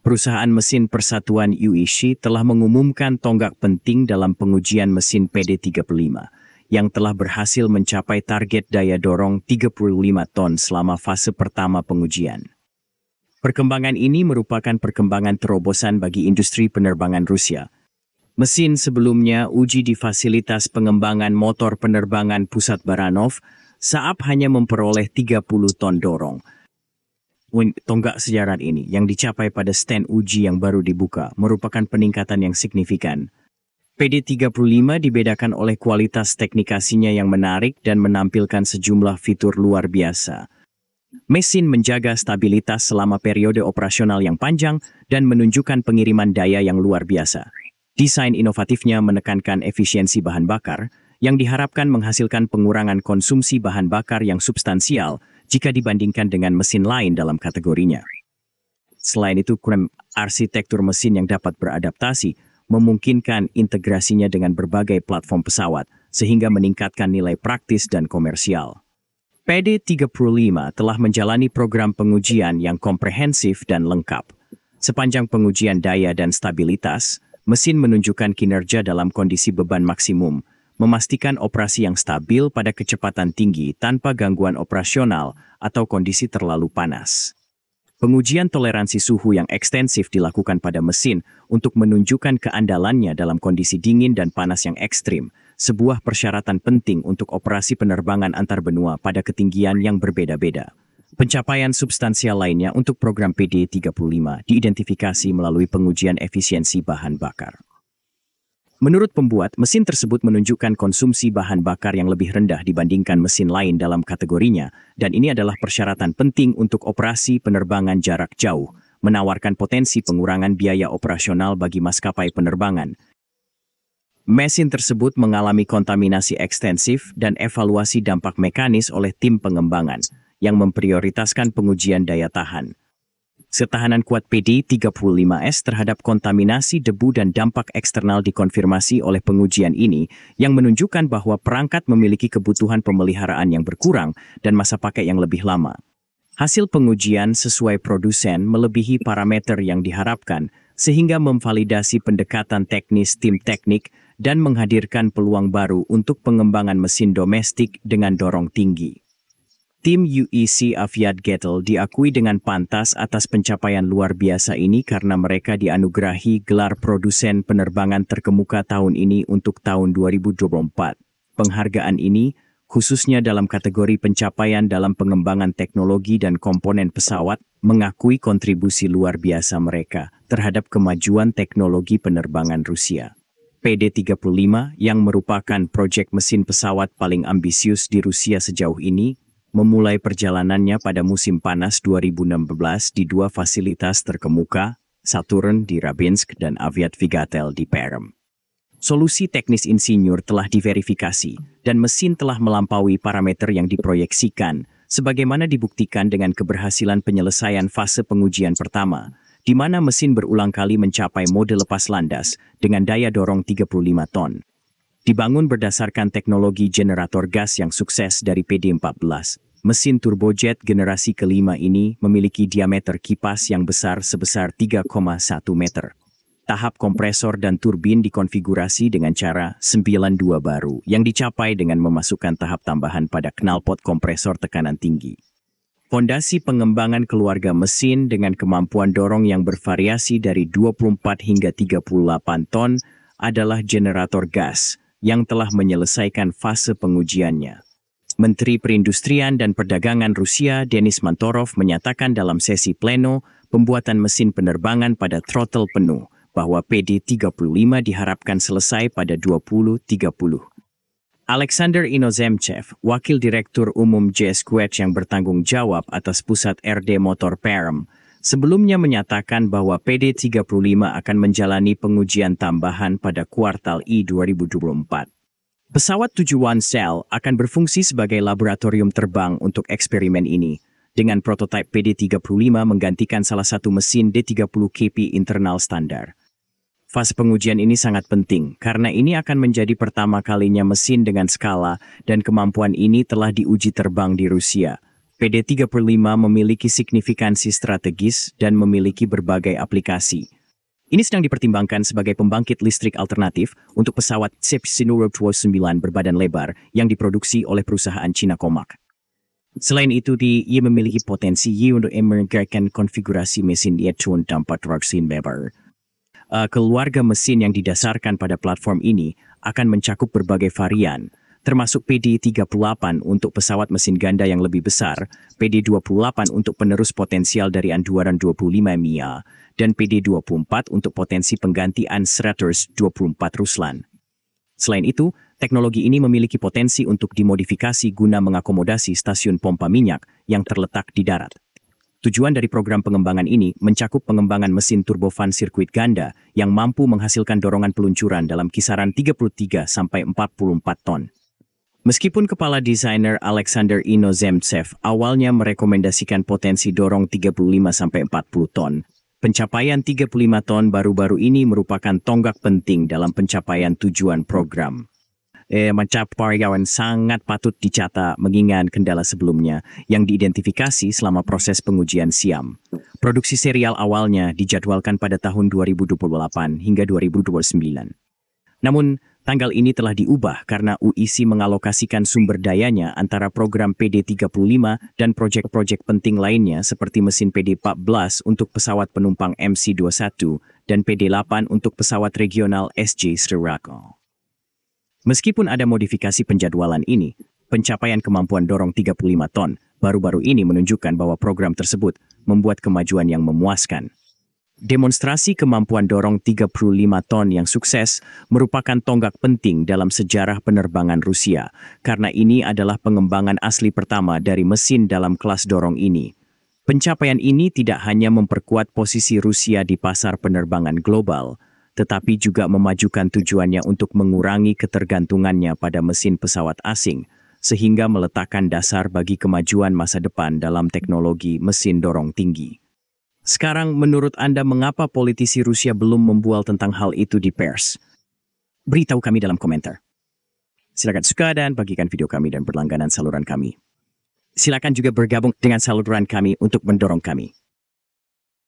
Perusahaan mesin Persatuan UEC telah mengumumkan tonggak penting dalam pengujian mesin PD35, yang telah berhasil mencapai target daya dorong 35 ton selama fase pertama pengujian. Perkembangan ini merupakan perkembangan terobosan bagi industri penerbangan Rusia. Mesin sebelumnya uji di fasilitas pengembangan motor penerbangan Pusat Baranov, Saab hanya memperoleh 30 ton dorong. Tonggak sejarah ini yang dicapai pada stand uji yang baru dibuka merupakan peningkatan yang signifikan. PD35 dibedakan oleh kualitas teknikasinya yang menarik dan menampilkan sejumlah fitur luar biasa. Mesin menjaga stabilitas selama periode operasional yang panjang dan menunjukkan pengiriman daya yang luar biasa. Desain inovatifnya menekankan efisiensi bahan bakar, yang diharapkan menghasilkan pengurangan konsumsi bahan bakar yang substansial jika dibandingkan dengan mesin lain dalam kategorinya. Selain itu, arsitektur mesin yang dapat beradaptasi memungkinkan integrasinya dengan berbagai platform pesawat, sehingga meningkatkan nilai praktis dan komersial. PD35 telah menjalani program pengujian yang komprehensif dan lengkap. Sepanjang pengujian daya dan stabilitas, mesin menunjukkan kinerja dalam kondisi beban maksimum, memastikan operasi yang stabil pada kecepatan tinggi tanpa gangguan operasional atau kondisi terlalu panas. Pengujian toleransi suhu yang ekstensif dilakukan pada mesin untuk menunjukkan keandalannya dalam kondisi dingin dan panas yang ekstrim, sebuah persyaratan penting untuk operasi penerbangan antar benua pada ketinggian yang berbeda-beda. Pencapaian substansial lainnya untuk program PD35 diidentifikasi melalui pengujian efisiensi bahan bakar. Menurut pembuat, mesin tersebut menunjukkan konsumsi bahan bakar yang lebih rendah dibandingkan mesin lain dalam kategorinya, dan ini adalah persyaratan penting untuk operasi penerbangan jarak jauh, menawarkan potensi pengurangan biaya operasional bagi maskapai penerbangan. Mesin tersebut mengalami kontaminasi ekstensif dan evaluasi dampak mekanis oleh tim pengembangan, yang memprioritaskan pengujian daya tahan. Ketahanan kuat PD35S terhadap kontaminasi debu dan dampak eksternal dikonfirmasi oleh pengujian ini yang menunjukkan bahwa perangkat memiliki kebutuhan pemeliharaan yang berkurang dan masa pakai yang lebih lama. Hasil pengujian sesuai produsen melebihi parameter yang diharapkan sehingga memvalidasi pendekatan teknis tim teknik dan menghadirkan peluang baru untuk pengembangan mesin domestik dengan dorong tinggi. Tim UEC Aviat Gettle diakui dengan pantas atas pencapaian luar biasa ini karena mereka dianugerahi gelar produsen penerbangan terkemuka tahun ini untuk tahun 2024. Penghargaan ini, khususnya dalam kategori pencapaian dalam pengembangan teknologi dan komponen pesawat, mengakui kontribusi luar biasa mereka terhadap kemajuan teknologi penerbangan Rusia. PD35 yang merupakan proyek mesin pesawat paling ambisius di Rusia sejauh ini, memulai perjalanannya pada musim panas 2016 di dua fasilitas terkemuka, Saturn di Rabinsk dan Aviat Vigatel di Perm. Solusi teknis insinyur telah diverifikasi dan mesin telah melampaui parameter yang diproyeksikan, sebagaimana dibuktikan dengan keberhasilan penyelesaian fase pengujian pertama, di mana mesin berulang kali mencapai mode lepas landas dengan daya dorong 35 ton. Dibangun berdasarkan teknologi generator gas yang sukses dari PD14, mesin turbojet generasi kelima ini memiliki diameter kipas yang besar sebesar 3,1 meter. Tahap kompresor dan turbin dikonfigurasi dengan cara 92 baru yang dicapai dengan memasukkan tahap tambahan pada knalpot kompresor tekanan tinggi. Fondasi pengembangan keluarga mesin dengan kemampuan dorong yang bervariasi dari 24 hingga 38 ton adalah generator gas yang telah menyelesaikan fase pengujiannya. Menteri Perindustrian dan Perdagangan Rusia Denis Mantorov menyatakan dalam sesi pleno pembuatan mesin penerbangan pada throttle penuh bahwa PD35 diharapkan selesai pada 2030. Alexander Inozemchev, Wakil Direktur Umum JSQH yang bertanggung jawab atas pusat RD Motor Perm, sebelumnya menyatakan bahwa PD35 akan menjalani pengujian tambahan pada kuartal I 2024. Pesawat tujuan Cell akan berfungsi sebagai laboratorium terbang untuk eksperimen ini, dengan prototipe PD35 menggantikan salah satu mesin D30KP internal standar. Fase pengujian ini sangat penting karena ini akan menjadi pertama kalinya mesin dengan skala dan kemampuan ini telah diuji terbang di Rusia. PD35 memiliki signifikansi strategis dan memiliki berbagai aplikasi. Ini sedang dipertimbangkan sebagai pembangkit listrik alternatif untuk pesawat C-9 berbadan lebar yang diproduksi oleh perusahaan Cina Comac. Selain itu, ia memiliki potensi untuk menggunakan konfigurasi mesin yaitu dapat raksin lebar. Keluarga mesin yang didasarkan pada platform ini akan mencakup berbagai varian, termasuk PD38 untuk pesawat mesin ganda yang lebih besar, PD28 untuk penerus potensial dari Anduaran 25 MIA, dan PD24 untuk potensi penggantian 124 Ruslan. Selain itu, teknologi ini memiliki potensi untuk dimodifikasi guna mengakomodasi stasiun pompa minyak yang terletak di darat. Tujuan dari program pengembangan ini mencakup pengembangan mesin turbofan sirkuit ganda yang mampu menghasilkan dorongan peluncuran dalam kisaran 33 sampai 44 ton. Meskipun kepala desainer Alexander Inozemtsev awalnya merekomendasikan potensi dorong 35 sampai 40 ton, pencapaian 35 ton baru-baru ini merupakan tonggak penting dalam pencapaian tujuan program. Pencapaian sangat patut dicatat mengingat kendala sebelumnya yang diidentifikasi selama proses pengujian SIAM. Produksi serial awalnya dijadwalkan pada tahun 2028 hingga 2029. Namun, tanggal ini telah diubah karena UIC mengalokasikan sumber dayanya antara program PD35 dan proyek-proyek penting lainnya seperti mesin PD14 untuk pesawat penumpang MC21 dan PD8 untuk pesawat regional SJ Srirako. Meskipun ada modifikasi penjadwalan ini, pencapaian kemampuan dorong 35 ton baru-baru ini menunjukkan bahwa program tersebut membuat kemajuan yang memuaskan. Demonstrasi kemampuan dorong 35 ton yang sukses merupakan tonggak penting dalam sejarah penerbangan Rusia, karena ini adalah pengembangan asli pertama dari mesin dalam kelas dorong ini. Pencapaian ini tidak hanya memperkuat posisi Rusia di pasar penerbangan global, tetapi juga memajukan tujuannya untuk mengurangi ketergantungannya pada mesin pesawat asing, sehingga meletakkan dasar bagi kemajuan masa depan dalam teknologi mesin dorong tinggi. Sekarang, menurut Anda mengapa politisi Rusia belum membual tentang hal itu di pers? Beritahu kami dalam komentar. Silakan suka dan bagikan video kami dan berlangganan saluran kami. Silakan juga bergabung dengan saluran kami untuk mendorong kami.